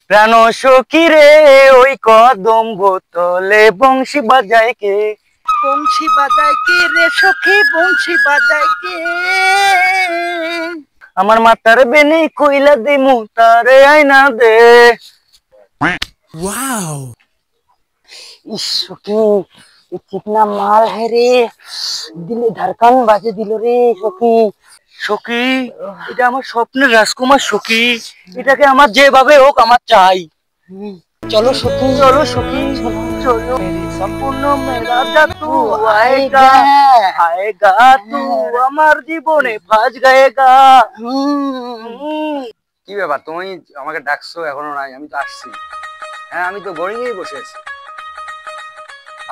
প্রাণ সখী রে ওই কদম বোতলে বংশী বাজায় কে? বংশী বাজায় কে রে সখী, বংশী বাজায় কে? আমার মাথার বেনি কইলা দিমু তারে আয়না দে। ওয়াও, इस सखी कितना माल है रे, दिल धड़कन बाजे दिल रे सखी। সখী এটা আমার স্বপ্নের রাজকুমার সখী, এটাকে আমার যেভাবে হোক আমার চাই। চলো সখী, চলো সখী চলো, मेरे सपनों में राजा तू आएगा आएगा, तू আমার জীবনে ফাজ গায়েগা। কি ব্যাপার, তুমি আমাকে ডাকছো এখনো নাই? আমি তো আসছি। হ্যাঁ আমি তো বোরিং এই বসে আছি।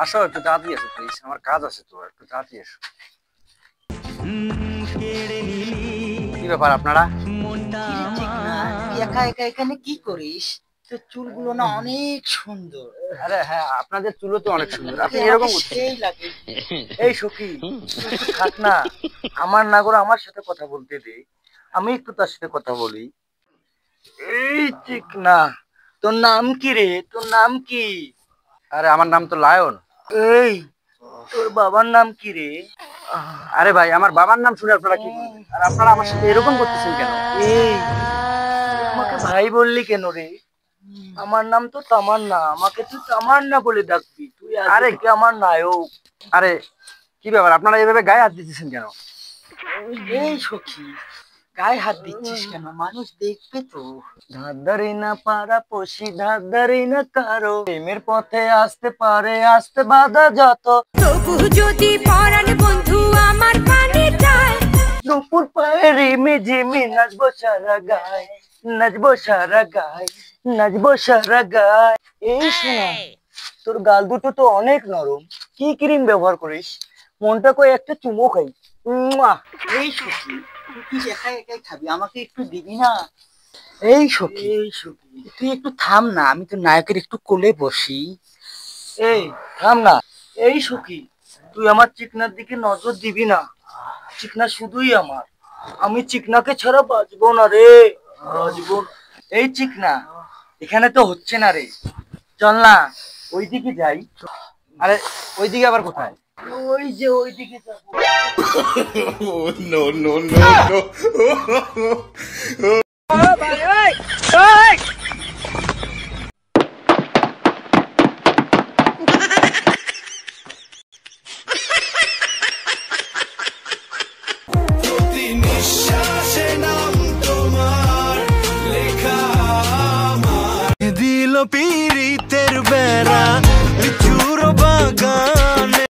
আসো একটু তাড়াতাড়ি আসো প্লিজ, আমার কাজ আছে তো, একটু তাড়াতাড়ি এসো। কি ব্যাপার আপনারা? একা একা এখানে কি করিস? তোর চুলগুলো না অনেক সুন্দর। আরে হ্যাঁ আপনাদের চুলও তো অনেক সুন্দর, আপনি এরকম সেই লাগে। এই সখী থাক না, আমার না করে আমার সাথে কথা বলতে দে, আমি একটু তার সাথে কথা বলি। এই চিকনা, তোর নাম কি রে? তোর নাম কি? আরে আমার নাম তো লায়ন। এই তোর বাবার নাম কি রে? আরে ভাই আমার বাবার নাম শুনে আপনারা কি বলবেন, আর আপনারা আমার সাথে এরকম করতেছেন কেন? এই আমাকে ভাই বললি কেন রে? আমার নাম তো তামান্না, আমাকে তুই তামান্না বলে ডাকবি, তুই আরে কি আমার নায়ক। আরে কি ব্যাপার, আপনারা এইভাবে গায়ে হাত দিতেছেন কেন? এই সখী গায়ে হাত দিচ্ছিস কেন? মানুষ দেখবে তো। ধারি না পারা পশি ধারি না কারো, প্রেমের পথে আসতে পারে আসতে বাধা যত, তবু যদি পরাণ বন্ধু আমার কানে যায়, দুপুর পায়ে রিমি ঝিমি নাচবো সারা গায়, নাচবো সারা গায়, নাচবো সারা গায়। এই শোনা, তোর গাল দুটো তো অনেক নরম, কি ক্রিম ব্যবহার করিস? মনটা কই একটা চুমো খাই। এই সখী তুই কি একা একাই খাবি, আমাকে একটু দিবি না? এই সখী, এই সখী তুই একটু থাম না, আমি তো নায়কের একটু কোলে বসি। এই থাম না। এই সখী তুই আমার চিকনার দিকে নজর দিবি না, চিকনা শুধুই আমার, আমি চিকনাকে ছাড়া বাঁচবো না রে, বাঁচবো। এই চিকনা এখানে তো হচ্ছে না রে, চল না ওইদিকে যাই। আরে ওইদিকে আবার কোথায়? ওই যে ওইদিকে যাবো। no, no, no, no. দিল পীড়িতের